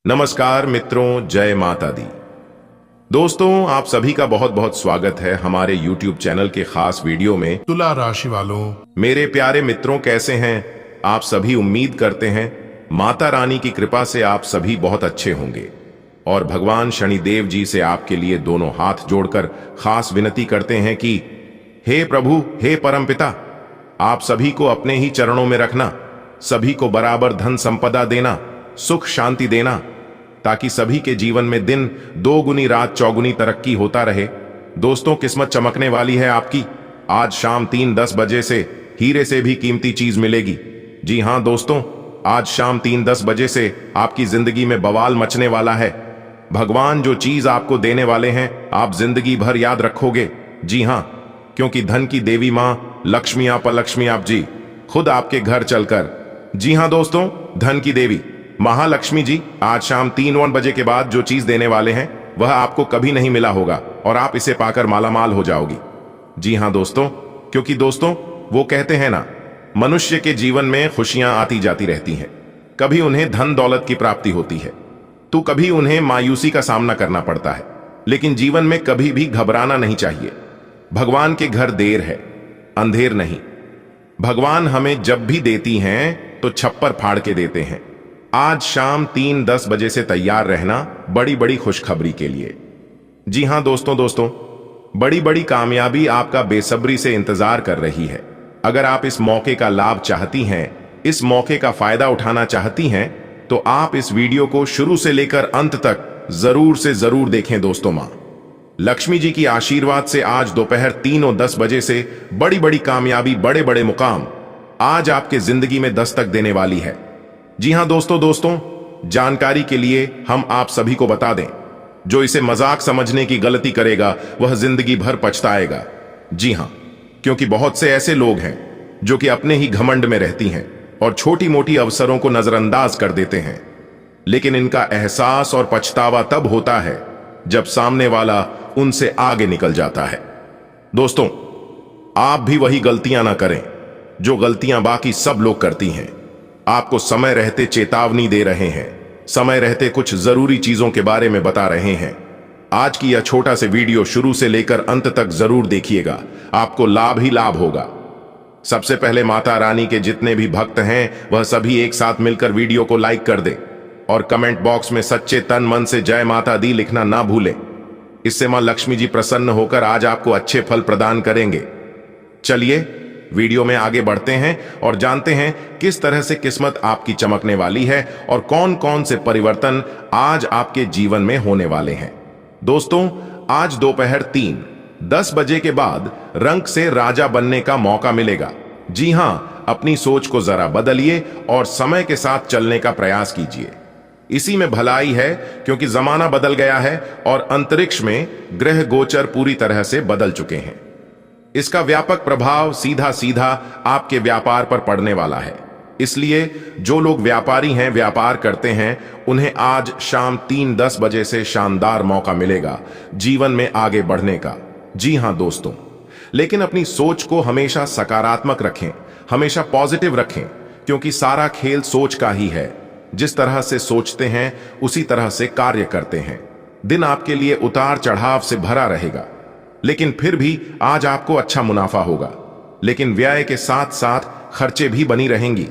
नमस्कार मित्रों, जय माता दी। दोस्तों, आप सभी का बहुत बहुत स्वागत है हमारे YouTube चैनल के खास वीडियो में। तुला राशि वालों, मेरे प्यारे मित्रों, कैसे हैं आप सभी? उम्मीद करते हैं माता रानी की कृपा से आप सभी बहुत अच्छे होंगे और भगवान शनिदेव जी से आपके लिए दोनों हाथ जोड़कर खास विनती करते हैं कि हे प्रभु, हे परमपिता, आप सभी को अपने ही चरणों में रखना, सभी को बराबर धन संपदा देना, सुख शांति देना, ताकि सभी के जीवन में दिन दोगुनी रात चौगुनी तरक्की होता रहे। दोस्तों, किस्मत चमकने वाली है आपकी। आज शाम 3:10 बजे से हीरे से भी कीमती चीज मिलेगी। जी हां दोस्तों, आज शाम 3:10 बजे से आपकी जिंदगी में बवाल मचने वाला है। भगवान जो चीज आपको देने वाले हैं आप जिंदगी भर याद रखोगे। जी हां, क्योंकि धन की देवी मां लक्ष्मी लक्ष्मी आप जी खुद आपके घर चलकर, जी हां दोस्तों, धन की देवी महालक्ष्मी जी आज शाम 3:1 बजे के बाद जो चीज देने वाले हैं वह आपको कभी नहीं मिला होगा और आप इसे पाकर मालामाल हो जाओगी। जी हां दोस्तों, क्योंकि दोस्तों वो कहते हैं ना, मनुष्य के जीवन में खुशियां आती जाती रहती हैं। कभी उन्हें धन दौलत की प्राप्ति होती है तो कभी उन्हें मायूसी का सामना करना पड़ता है, लेकिन जीवन में कभी भी घबराना नहीं चाहिए। भगवान के घर देर है, अंधेर नहीं। भगवान हमें जब भी देती हैं तो छप्पर फाड़ के देते हैं। आज शाम 3:10 बजे से तैयार रहना बड़ी बड़ी खुशखबरी के लिए। जी हां दोस्तों, बड़ी बड़ी कामयाबी आपका बेसब्री से इंतजार कर रही है। अगर आप इस मौके का लाभ चाहती हैं, इस मौके का फायदा उठाना चाहती हैं, तो आप इस वीडियो को शुरू से लेकर अंत तक जरूर से जरूर देखें। दोस्तों, मां लक्ष्मी जी की आशीर्वाद से आज दोपहर 3:10 बजे से बड़ी बड़ी कामयाबी, बड़े बड़े मुकाम आज आपके जिंदगी में दस्तक देने वाली है। जी हां दोस्तों, जानकारी के लिए हम आप सभी को बता दें, जो इसे मजाक समझने की गलती करेगा वह जिंदगी भर पछताएगा। जी हां, क्योंकि बहुत से ऐसे लोग हैं जो कि अपने ही घमंड में रहती हैं और छोटी मोटी अवसरों को नजरअंदाज कर देते हैं, लेकिन इनका एहसास और पछतावा तब होता है जब सामने वाला उनसे आगे निकल जाता है। दोस्तों, आप भी वही गलतियां ना करें जो गलतियां बाकी सब लोग करती हैं। आपको समय रहते चेतावनी दे रहे हैं, समय रहते कुछ जरूरी चीजों के बारे में बता रहे हैं। आज की यह छोटा से वीडियो शुरू से लेकर अंत तक जरूर देखिएगा, आपको लाभ ही लाभ होगा। सबसे पहले माता रानी के जितने भी भक्त हैं वह सभी एक साथ मिलकर वीडियो को लाइक कर दे और कमेंट बॉक्स में सच्चे तन मन से जय माता दी लिखना ना भूलें। इससे मां लक्ष्मी जी प्रसन्न होकर आज आपको अच्छे फल प्रदान करेंगे। चलिए वीडियो में आगे बढ़ते हैं और जानते हैं किस तरह से किस्मत आपकी चमकने वाली है और कौन कौन से परिवर्तन आज आपके जीवन में होने वाले हैं। दोस्तों, आज दोपहर 3:10 बजे के बाद रंक से राजा बनने का मौका मिलेगा। जी हां, अपनी सोच को जरा बदलिए और समय के साथ चलने का प्रयास कीजिए। इसी में भलाई है, क्योंकि जमाना बदल गया है और अंतरिक्ष में ग्रह गोचर पूरी तरह से बदल चुके हैं। इसका व्यापक प्रभाव सीधा सीधा आपके व्यापार पर पड़ने वाला है। इसलिए जो लोग व्यापारी हैं, व्यापार करते हैं, उन्हें आज शाम 3:10 बजे से शानदार मौका मिलेगा जीवन में आगे बढ़ने का। जी हां दोस्तों, लेकिन अपनी सोच को हमेशा सकारात्मक रखें, हमेशा पॉजिटिव रखें, क्योंकि सारा खेल सोच का ही है। जिस तरह से सोचते हैं उसी तरह से कार्य करते हैं। दिन आपके लिए उतार चढ़ाव से भरा रहेगा, लेकिन फिर भी आज आपको अच्छा मुनाफा होगा। लेकिन व्यय के साथ साथ खर्चे भी बनी रहेंगी,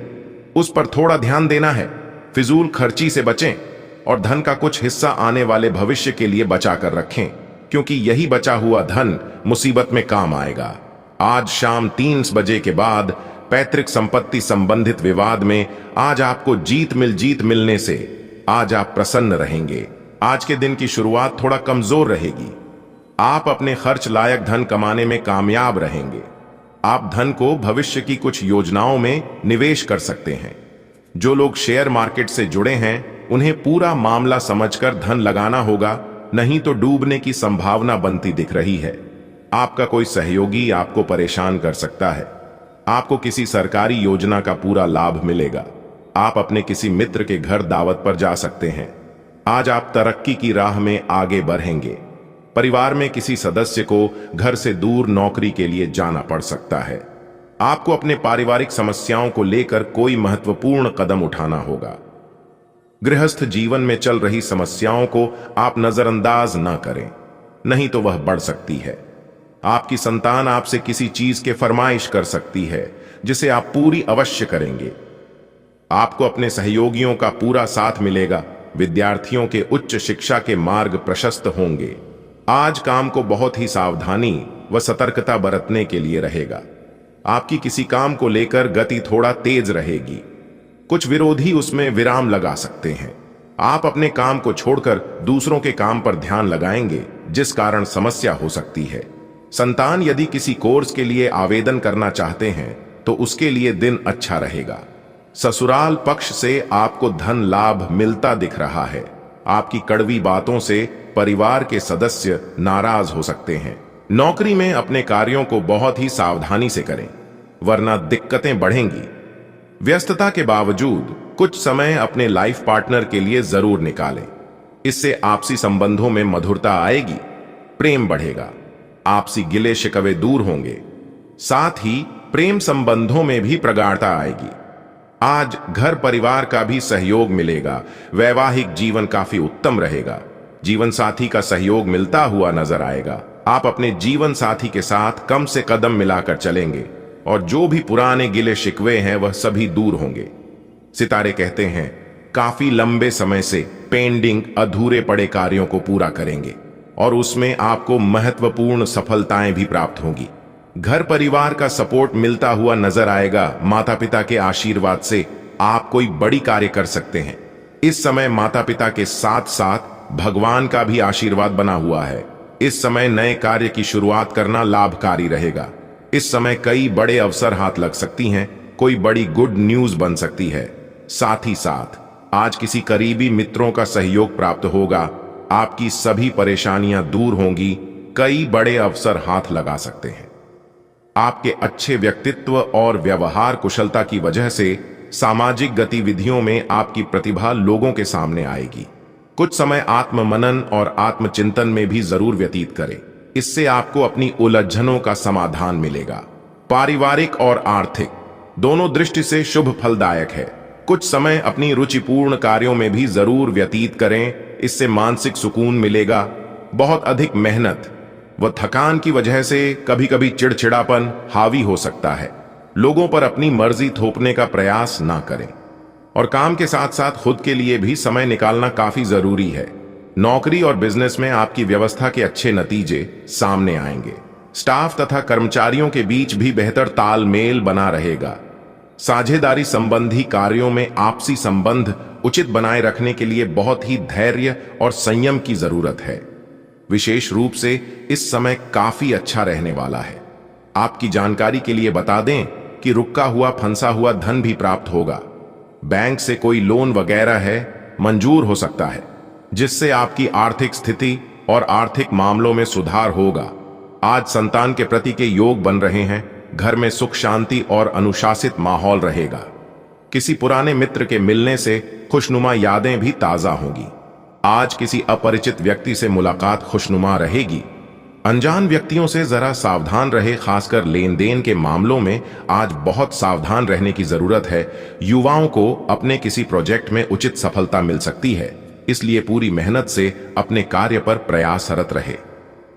उस पर थोड़ा ध्यान देना है। फिजूल खर्ची से बचें और धन का कुछ हिस्सा आने वाले भविष्य के लिए बचा कर रखें, क्योंकि यही बचा हुआ धन मुसीबत में काम आएगा। आज शाम 3 बजे के बाद पैतृक संपत्ति संबंधित विवाद में आज आपको जीत मिलने से आज आप प्रसन्न रहेंगे। आज के दिन की शुरुआत थोड़ा कमजोर रहेगी। आप अपने खर्च लायक धन कमाने में कामयाब रहेंगे। आप धन को भविष्य की कुछ योजनाओं में निवेश कर सकते हैं। जो लोग शेयर मार्केट से जुड़े हैं उन्हें पूरा मामला समझकर धन लगाना होगा, नहीं तो डूबने की संभावना बनती दिख रही है। आपका कोई सहयोगी आपको परेशान कर सकता है। आपको किसी सरकारी योजना का पूरा लाभ मिलेगा। आप अपने किसी मित्र के घर दावत पर जा सकते हैं। आज आप तरक्की की राह में आगे बढ़ेंगे। परिवार में किसी सदस्य को घर से दूर नौकरी के लिए जाना पड़ सकता है। आपको अपने पारिवारिक समस्याओं को लेकर कोई महत्वपूर्ण कदम उठाना होगा। गृहस्थ जीवन में चल रही समस्याओं को आप नजरअंदाज न करें, नहीं तो वह बढ़ सकती है। आपकी संतान आपसे किसी चीज के फरमाइश कर सकती है जिसे आप पूरी अवश्य करेंगे। आपको अपने सहयोगियों का पूरा साथ मिलेगा। विद्यार्थियों के उच्च शिक्षा के मार्ग प्रशस्त होंगे। आज काम को बहुत ही सावधानी व सतर्कता बरतने के लिए रहेगा। आपकी किसी काम को लेकर गति थोड़ा तेज रहेगी। कुछ विरोधी उसमें विराम लगा सकते हैं। आप अपने काम को छोड़कर दूसरों के काम पर ध्यान लगाएंगे, जिस कारण समस्या हो सकती है। संतान यदि किसी कोर्स के लिए आवेदन करना चाहते हैं तो उसके लिए दिन अच्छा रहेगा। ससुराल पक्ष से आपको धन लाभ मिलता दिख रहा है। आपकी कड़वी बातों से परिवार के सदस्य नाराज हो सकते हैं। नौकरी में अपने कार्यों को बहुत ही सावधानी से करें, वरना दिक्कतें बढ़ेंगी। व्यस्तता के बावजूद कुछ समय अपने लाइफ पार्टनर के लिए जरूर निकालें। इससे आपसी संबंधों में मधुरता आएगी, प्रेम बढ़ेगा, आपसी गिले शिकवे दूर होंगे, साथ ही प्रेम संबंधों में भी प्रगाढ़ता आएगी। आज घर परिवार का भी सहयोग मिलेगा। वैवाहिक जीवन काफी उत्तम रहेगा। जीवन साथी का सहयोग मिलता हुआ नजर आएगा। आप अपने जीवन साथी के साथ कम से कदम मिलाकर चलेंगे और जो भी पुराने गिले शिकवे हैं वह सभी दूर होंगे। सितारे कहते हैं काफी लंबे समय से पेंडिंग अधूरे पड़े कार्यों को पूरा करेंगे और उसमें आपको महत्वपूर्ण सफलताएं भी प्राप्त होंगी। घर परिवार का सपोर्ट मिलता हुआ नजर आएगा। माता पिता के आशीर्वाद से आप कोई बड़ी कार्य कर सकते हैं। इस समय माता पिता के साथ साथ भगवान का भी आशीर्वाद बना हुआ है। इस समय नए कार्य की शुरुआत करना लाभकारी रहेगा। इस समय कई बड़े अवसर हाथ लग सकती हैं। कोई बड़ी गुड न्यूज बन सकती है। साथ ही साथ आज किसी करीबी मित्रों का सहयोग प्राप्त होगा। आपकी सभी परेशानियां दूर होंगी। कई बड़े अवसर हाथ लगा सकते हैं। आपके अच्छे व्यक्तित्व और व्यवहार कुशलता की वजह से सामाजिक गतिविधियों में आपकी प्रतिभा लोगों के सामने आएगी। कुछ समय आत्ममनन और आत्मचिंतन में भी जरूर व्यतीत करें। इससे आपको अपनी उलझनों का समाधान मिलेगा। पारिवारिक और आर्थिक दोनों दृष्टि से शुभ फलदायक है। कुछ समय अपनी रुचिपूर्ण कार्यों में भी जरूर व्यतीत करें। इससे मानसिक सुकून मिलेगा। बहुत अधिक मेहनत व थकान की वजह से कभी कभी चिड़चिड़ापन हावी हो सकता है। लोगों पर अपनी मर्जी थोपने का प्रयास ना करें और काम के साथ साथ खुद के लिए भी समय निकालना काफी जरूरी है। नौकरी और बिजनेस में आपकी व्यवस्था के अच्छे नतीजे सामने आएंगे। स्टाफ तथा कर्मचारियों के बीच भी बेहतर तालमेल बना रहेगा। साझेदारी संबंधी कार्यों में आपसी संबंध उचित बनाए रखने के लिए बहुत ही धैर्य और संयम की जरूरत है। विशेष रूप से इस समय काफी अच्छा रहने वाला है। आपकी जानकारी के लिए बता दें कि रुका हुआ फंसा हुआ धन भी प्राप्त होगा। बैंक से कोई लोन वगैरह है मंजूर हो सकता है, जिससे आपकी आर्थिक स्थिति और आर्थिक मामलों में सुधार होगा। आज संतान के प्रति के योग बन रहे हैं। घर में सुख शांति और अनुशासित माहौल रहेगा। किसी पुराने मित्र के मिलने से खुशनुमा यादें भी ताजा होंगी। आज किसी अपरिचित व्यक्ति से मुलाकात खुशनुमा रहेगी। अनजान व्यक्तियों से जरा सावधान रहे। खासकर लेन देन के मामलों में आज बहुत सावधान रहने की जरूरत है। युवाओं को अपने किसी प्रोजेक्ट में उचित सफलता मिल सकती है, इसलिए पूरी मेहनत से अपने कार्य पर प्रयासरत रहे।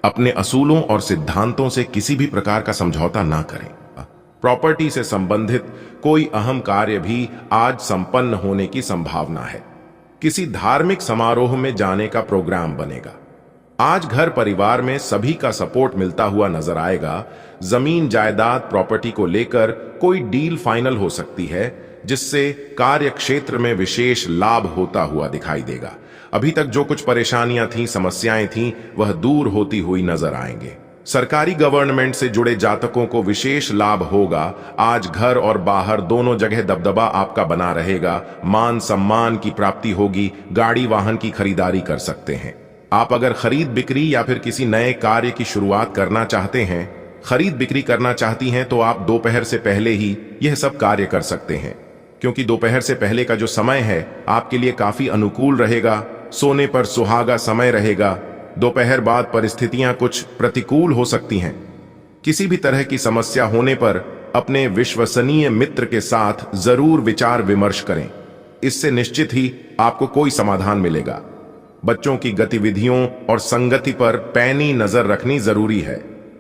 अपने असूलों और सिद्धांतों से किसी भी प्रकार का समझौता ना करें। प्रॉपर्टी से संबंधित कोई अहम कार्य भी आज संपन्न होने की संभावना है। किसी धार्मिक समारोह में जाने का प्रोग्राम बनेगा। आज घर परिवार में सभी का सपोर्ट मिलता हुआ नजर आएगा। जमीन जायदाद प्रॉपर्टी को लेकर कोई डील फाइनल हो सकती है, जिससे कार्य क्षेत्र में विशेष लाभ होता हुआ दिखाई देगा। अभी तक जो कुछ परेशानियां थीं, समस्याएं थीं, वह दूर होती हुई नजर आएंगे। सरकारी गवर्नमेंट से जुड़े जातकों को विशेष लाभ होगा। आज घर और बाहर दोनों जगह दबदबा आपका बना रहेगा। मान सम्मान की प्राप्ति होगी। गाड़ी वाहन की खरीदारी कर सकते हैं। आप अगर खरीद बिक्री या फिर किसी नए कार्य की शुरुआत करना चाहते हैं, खरीद बिक्री करना चाहती हैं, तो आप दोपहर से पहले ही यह सब कार्य कर सकते हैं, क्योंकि दोपहर से पहले का जो समय है आपके लिए काफी अनुकूल रहेगा। सोने पर सुहागा समय रहेगा। दोपहर बाद परिस्थितियां कुछ प्रतिकूल हो सकती हैं। किसी भी तरह की समस्या होने पर अपने विश्वसनीय मित्र के साथ जरूर विचार विमर्श करें। इससे निश्चित ही आपको कोई समाधान मिलेगा। बच्चों की गतिविधियों और संगति पर पैनी नजर रखनी जरूरी है।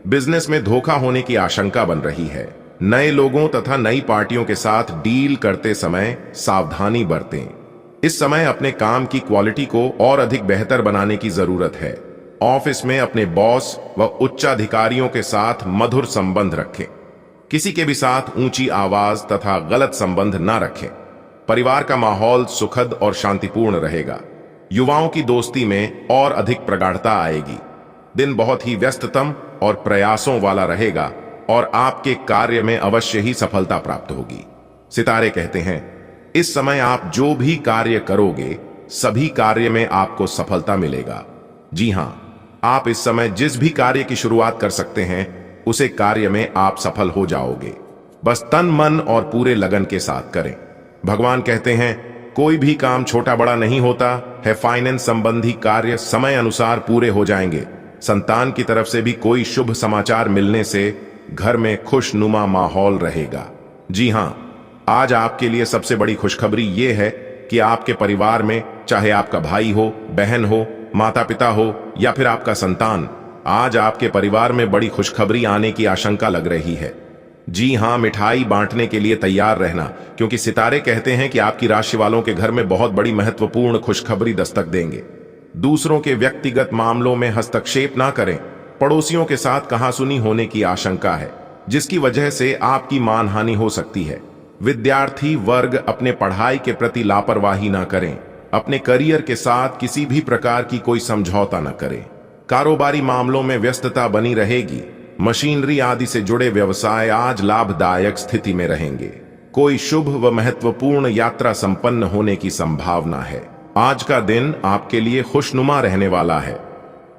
बिजनेस में धोखा होने की आशंका बन रही है। नए लोगों तथा नई पार्टियों के साथ डील करते समय सावधानी बरतें। इस समय अपने काम की क्वालिटी को और अधिक बेहतर बनाने की जरूरत है। ऑफिस में अपने बॉस व उच्चाधिकारियों के साथ मधुर संबंध रखें। किसी के भी साथ ऊंची आवाज तथा गलत संबंध न रखें। परिवार का माहौल सुखद और शांतिपूर्ण रहेगा। युवाओं की दोस्ती में और अधिक प्रगाढ़ता आएगी। दिन बहुत ही व्यस्ततम और प्रयासों वाला रहेगा और आपके कार्य में अवश्य ही सफलता प्राप्त होगी। सितारे कहते हैं, इस समय आप जो भी कार्य करोगे सभी कार्य में आपको सफलता मिलेगा। जी हां, आप इस समय जिस भी कार्य की शुरुआत कर सकते हैं उसे कार्य में आप सफल हो जाओगे। बस तन मन और पूरे लगन के साथ करें। भगवान कहते हैं, कोई भी काम छोटा बड़ा नहीं होता है। फाइनेंस संबंधी कार्य समय अनुसार पूरे हो जाएंगे। संतान की तरफ से भी कोई शुभ समाचार मिलने से घर में खुशनुमा माहौल रहेगा। जी हां, आज आपके लिए सबसे बड़ी खुशखबरी यह है कि आपके परिवार में, चाहे आपका भाई हो, बहन हो, माता पिता हो या फिर आपका संतान, आज आपके परिवार में बड़ी खुशखबरी आने की आशंका लग रही है। जी हां, मिठाई बांटने के लिए तैयार रहना, क्योंकि सितारे कहते हैं कि आपकी राशि वालों के घर में बहुत बड़ी महत्वपूर्ण खुशखबरी दस्तक देंगे। दूसरों के व्यक्तिगत मामलों में हस्तक्षेप ना करें। पड़ोसियों के साथ कहासुनी होने की आशंका है, जिसकी वजह से आपकी मानहानि हो सकती है। विद्यार्थी वर्ग अपने पढ़ाई के प्रति लापरवाही ना करें। अपने करियर के साथ किसी भी प्रकार की कोई समझौता न करें। कारोबारी मामलों में व्यस्तता बनी रहेगी। मशीनरी आदि से जुड़े व्यवसाय आज लाभदायक स्थिति में रहेंगे। कोई शुभ व महत्वपूर्ण यात्रा संपन्न होने की संभावना है। आज का दिन आपके लिए खुशनुमा रहने वाला है।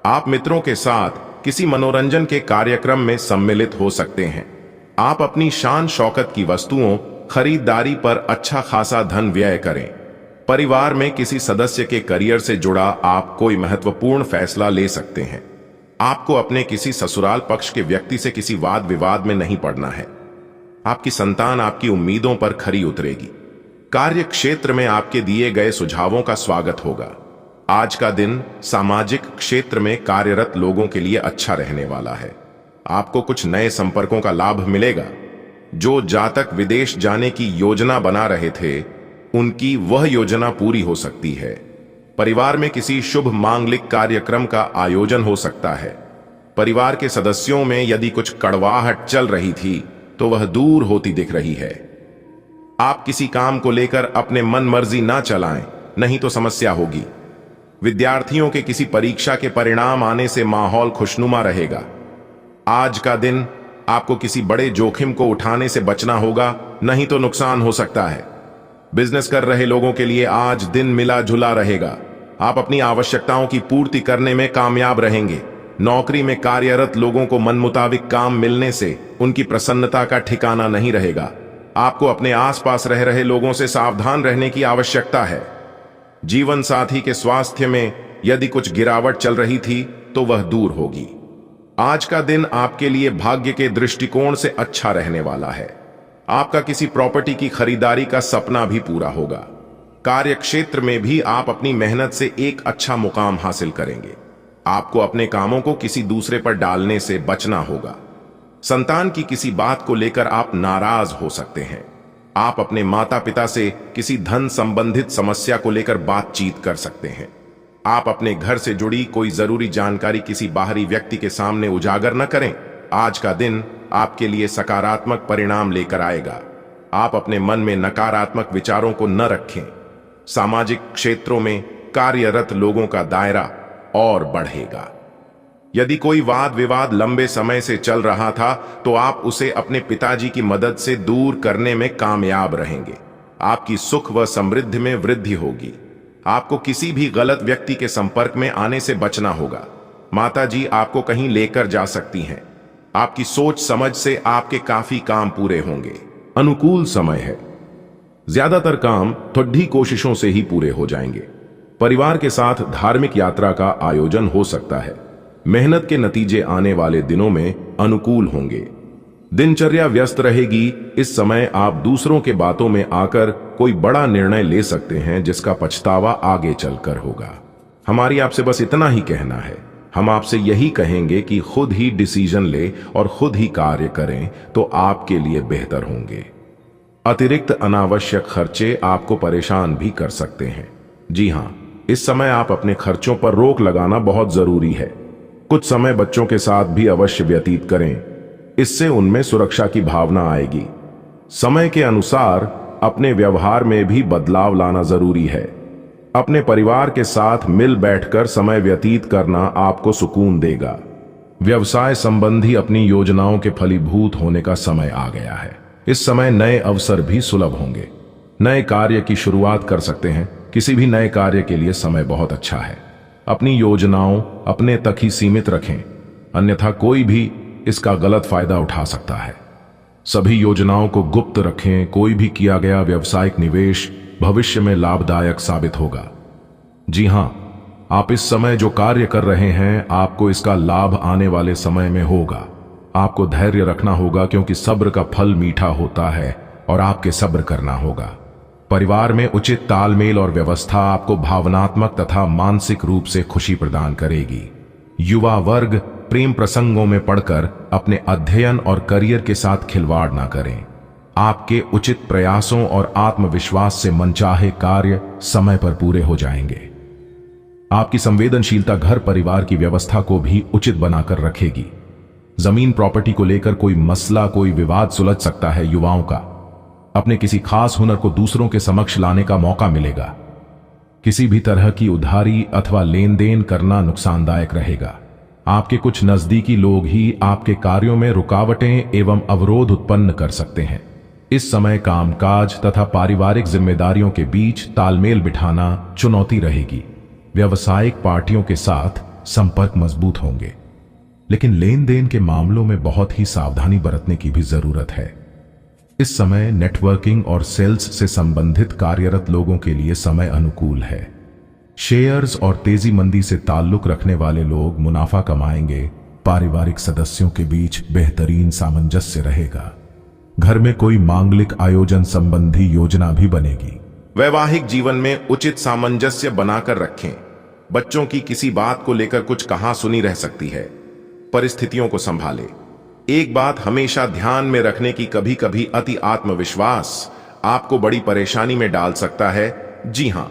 आप मित्रों के साथ किसी मनोरंजन के कार्यक्रम में सम्मिलित हो सकते हैं। आप अपनी शान शौकत की वस्तुओं खरीदारी पर अच्छा खासा धन व्यय करें। परिवार में किसी सदस्य के करियर से जुड़ा आप कोई महत्वपूर्ण फैसला ले सकते हैं। आपको अपने किसी ससुराल पक्ष के व्यक्ति से किसी वाद विवाद में नहीं पड़ना है। आपकी संतान आपकी उम्मीदों पर खरी उतरेगी। कार्य क्षेत्र में आपके दिए गए सुझावों का स्वागत होगा। आज का दिन सामाजिक क्षेत्र में कार्यरत लोगों के लिए अच्छा रहने वाला है। आपको कुछ नए संपर्कों का लाभ मिलेगा। जो जातक विदेश जाने की योजना बना रहे थे, उनकी वह योजना पूरी हो सकती है। परिवार में किसी शुभ मांगलिक कार्यक्रम का आयोजन हो सकता है। परिवार के सदस्यों में यदि कुछ कड़वाहट चल रही थी तो वह दूर होती दिख रही है। आप किसी काम को लेकर अपने मन मर्जी ना चलाएं, नहीं तो समस्या होगी। विद्यार्थियों के किसी परीक्षा के परिणाम आने से माहौल खुशनुमा रहेगा। आज का दिन आपको किसी बड़े जोखिम को उठाने से बचना होगा, नहीं तो नुकसान हो सकता है। बिजनेस कर रहे लोगों के लिए आज दिन मिला जुला रहेगा। आप अपनी आवश्यकताओं की पूर्ति करने में कामयाब रहेंगे। नौकरी में कार्यरत लोगों को मन मुताबिक काम मिलने से उनकी प्रसन्नता का ठिकाना नहीं रहेगा। आपको अपने आसपास रह रहे लोगों से सावधान रहने की आवश्यकता है। जीवन साथी के स्वास्थ्य में यदि कुछ गिरावट चल रही थी तो वह दूर होगी। आज का दिन आपके लिए भाग्य के दृष्टिकोण से अच्छा रहने वाला है। आपका किसी प्रॉपर्टी की खरीदारी का सपना भी पूरा होगा। कार्य क्षेत्र में भी आप अपनी मेहनत से एक अच्छा मुकाम हासिल करेंगे। आपको अपने कामों को किसी दूसरे पर डालने से बचना होगा। संतान की किसी बात को लेकर आप नाराज हो सकते हैं। आप अपने माता पिता से किसी धन संबंधित समस्या को लेकर बातचीत कर सकते हैं। आप अपने घर से जुड़ी कोई जरूरी जानकारी किसी बाहरी व्यक्ति के सामने उजागर न करें। आज का दिन आपके लिए सकारात्मक परिणाम लेकर आएगा। आप अपने मन में नकारात्मक विचारों को न रखें। सामाजिक क्षेत्रों में कार्यरत लोगों का दायरा और बढ़ेगा। यदि कोई वाद विवाद लंबे समय से चल रहा था तो आप उसे अपने पिताजी की मदद से दूर करने में कामयाब रहेंगे। आपकी सुख व समृद्धि में वृद्धि होगी। आपको किसी भी गलत व्यक्ति के संपर्क में आने से बचना होगा। माताजी आपको कहीं लेकर जा सकती हैं। आपकी सोच समझ से आपके काफी काम पूरे होंगे। अनुकूल समय है। ज्यादातर काम थोड़ी कोशिशों से ही पूरे हो जाएंगे। परिवार के साथ धार्मिक यात्रा का आयोजन हो सकता है। मेहनत के नतीजे आने वाले दिनों में अनुकूल होंगे। दिनचर्या व्यस्त रहेगी। इस समय आप दूसरों के बातों में आकर कोई बड़ा निर्णय ले सकते हैं जिसका पछतावा आगे चलकर होगा। हमारी आपसे बस इतना ही कहना है। हम आपसे यही कहेंगे कि खुद ही डिसीजन ले और खुद ही कार्य करें तो आपके लिए बेहतर होंगे। अतिरिक्त अनावश्यक खर्चे आपको परेशान भी कर सकते हैं। जी हां, इस समय आप अपने खर्चों पर रोक लगाना बहुत जरूरी है। कुछ समय बच्चों के साथ भी अवश्य व्यतीत करें, इससे उनमें सुरक्षा की भावना आएगी। समय के अनुसार अपने व्यवहार में भी बदलाव लाना जरूरी है। अपने परिवार के साथ मिल बैठकर समय व्यतीत करना आपको सुकून देगा। व्यवसाय संबंधी अपनी योजनाओं के फलीभूत होने का समय आ गया है। इस समय नए अवसर भी सुलभ होंगे। नए कार्य की शुरुआत कर सकते हैं। किसी भी नए कार्य के लिए समय बहुत अच्छा है। अपनी योजनाओं अपने तक ही सीमित रखें, अन्यथा कोई भी इसका गलत फायदा उठा सकता है। सभी योजनाओं को गुप्त रखें। कोई भी किया गया व्यावसायिक निवेश भविष्य में लाभदायक साबित होगा। जी हां, आप इस समय जो कार्य कर रहे हैं, आपको इसका लाभ आने वाले समय में होगा। आपको धैर्य रखना होगा क्योंकि सब्र का फल मीठा होता है और आपके सब्र करना होगा। परिवार में उचित तालमेल और व्यवस्था आपको भावनात्मक तथा मानसिक रूप से खुशी प्रदान करेगी। युवा वर्ग प्रेम प्रसंगों में पड़कर अपने अध्ययन और करियर के साथ खिलवाड़ ना करें। आपके उचित प्रयासों और आत्मविश्वास से मनचाहे कार्य समय पर पूरे हो जाएंगे। आपकी संवेदनशीलता घर परिवार की व्यवस्था को भी उचित बनाकर रखेगी। जमीन प्रॉपर्टी को लेकर कोई मसला, कोई विवाद सुलझ सकता है। युवाओं का अपने किसी खास हुनर को दूसरों के समक्ष लाने का मौका मिलेगा। किसी भी तरह की उधारी अथवा लेन देन करना नुकसानदायक रहेगा। आपके कुछ नजदीकी लोग ही आपके कार्यों में रुकावटें एवं अवरोध उत्पन्न कर सकते हैं। इस समय कामकाज तथा पारिवारिक जिम्मेदारियों के बीच तालमेल बिठाना चुनौती रहेगी। व्यावसायिक पार्टियों के साथ संपर्क मजबूत होंगे, लेकिन लेन देन के मामलों में बहुत ही सावधानी बरतने की भी जरूरत है। इस समय नेटवर्किंग और सेल्स से संबंधित कार्यरत लोगों के लिए समय अनुकूल है। शेयर्स और तेजी मंदी से ताल्लुक रखने वाले लोग मुनाफा कमाएंगे। पारिवारिक सदस्यों के बीच बेहतरीन सामंजस्य रहेगा। घर में कोई मांगलिक आयोजन संबंधी योजना भी बनेगी। वैवाहिक जीवन में उचित सामंजस्य बनाकर रखें। बच्चों की किसी बात को लेकर कुछ कहा सुनी रह सकती है। परिस्थितियों को संभालें। एक बात हमेशा ध्यान में रखने की, कभी कभी अति आत्मविश्वास आपको बड़ी परेशानी में डाल सकता है। जी हां,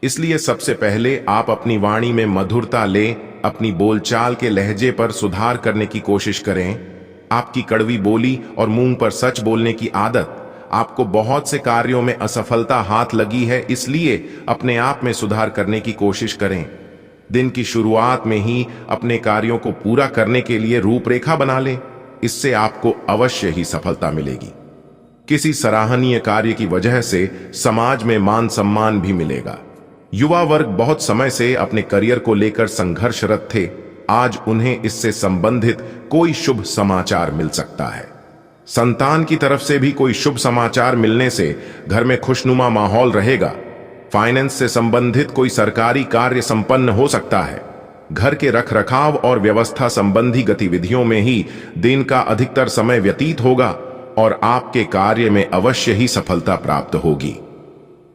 इसलिए सबसे पहले आप अपनी वाणी में मधुरता लें। अपनी बोलचाल के लहजे पर सुधार करने की कोशिश करें। आपकी कड़वी बोली और मुंह पर सच बोलने की आदत आपको बहुत से कार्यों में असफलता हाथ लगी है, इसलिए अपने आप में सुधार करने की कोशिश करें। दिन की शुरुआत में ही अपने कार्यों को पूरा करने के लिए रूपरेखा बना लें। इससे आपको अवश्य ही सफलता मिलेगी। किसी सराहनीय कार्य की वजह से समाज में मान सम्मान भी मिलेगा। युवा वर्ग बहुत समय से अपने करियर को लेकर संघर्षरत थे। आज उन्हें इससे संबंधित कोई शुभ समाचार मिल सकता है। संतान की तरफ से भी कोई शुभ समाचार मिलने से घर में खुशनुमा माहौल रहेगा। फाइनेंस से संबंधित कोई सरकारी कार्य संपन्न हो सकता है। घर के रखरखाव और व्यवस्था संबंधी गतिविधियों में ही दिन का अधिकतर समय व्यतीत होगा और आपके कार्य में अवश्य ही सफलता प्राप्त होगी।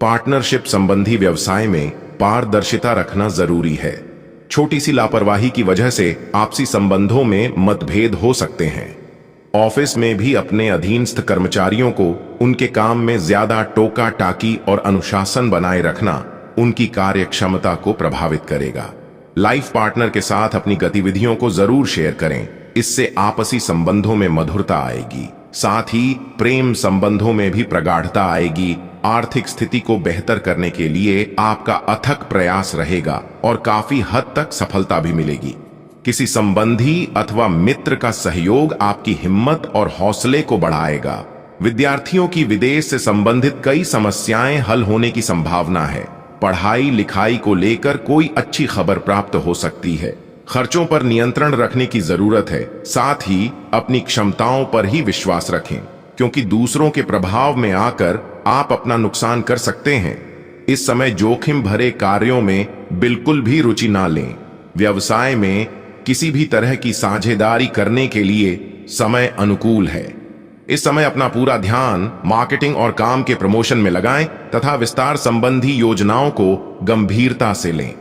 पार्टनरशिप संबंधी व्यवसाय में पारदर्शिता रखना जरूरी है। छोटी सी लापरवाही की वजह से आपसी संबंधों में मतभेद हो सकते हैं। ऑफिस में भी अपने अधीनस्थ कर्मचारियों को उनके काम में ज्यादा टोका टाकी और अनुशासन बनाए रखना उनकी कार्य क्षमता को प्रभावित करेगा। लाइफ पार्टनर के साथ अपनी गतिविधियों को जरूर शेयर करें। इससे आपसी संबंधों में मधुरता आएगी। साथ ही प्रेम संबंधों में भी प्रगाढ़ता आएगी। आर्थिक स्थिति को बेहतर करने के लिए आपका अथक प्रयास रहेगा और काफी हद तक सफलता भी मिलेगी। किसी संबंधी अथवा मित्र का सहयोग आपकी हिम्मत और हौसले को बढ़ाएगा। विद्यार्थियों की विदेश से संबंधित कई समस्याएं हल होने की संभावना है। पढ़ाई लिखाई को लेकर कोई अच्छी खबर प्राप्त हो सकती है। खर्चों पर नियंत्रण रखने की जरूरत है। साथ ही अपनी क्षमताओं पर ही विश्वास रखें, क्योंकि दूसरों के प्रभाव में आकर आप अपना नुकसान कर सकते हैं। इस समय जोखिम भरे कार्यों में बिल्कुल भी रुचि ना लें। व्यवसाय में किसी भी तरह की साझेदारी करने के लिए समय अनुकूल है। इस समय अपना पूरा ध्यान मार्केटिंग और काम के प्रमोशन में लगाएं तथा विस्तार संबंधी योजनाओं को गंभीरता से लें।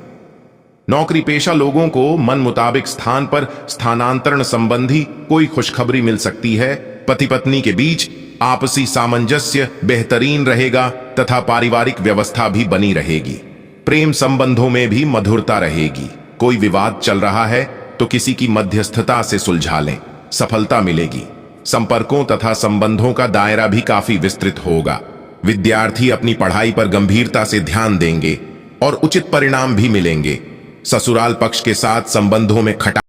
नौकरी पेशा लोगों को मन मुताबिक स्थान पर स्थानांतरण संबंधी कोई खुशखबरी मिल सकती है। पति पत्नी के बीच आपसी सामंजस्य बेहतरीन रहेगा तथा पारिवारिक व्यवस्था भी बनी रहेगी। प्रेम संबंधों में भी मधुरता रहेगी। कोई विवाद चल रहा है तो किसी की मध्यस्थता से सुलझा लें, सफलता मिलेगी। संपर्कों तथा संबंधों का दायरा भी काफी विस्तृत होगा। विद्यार्थी अपनी पढ़ाई पर गंभीरता से ध्यान देंगे और उचित परिणाम भी मिलेंगे। ससुराल पक्ष के साथ संबंधों में खटास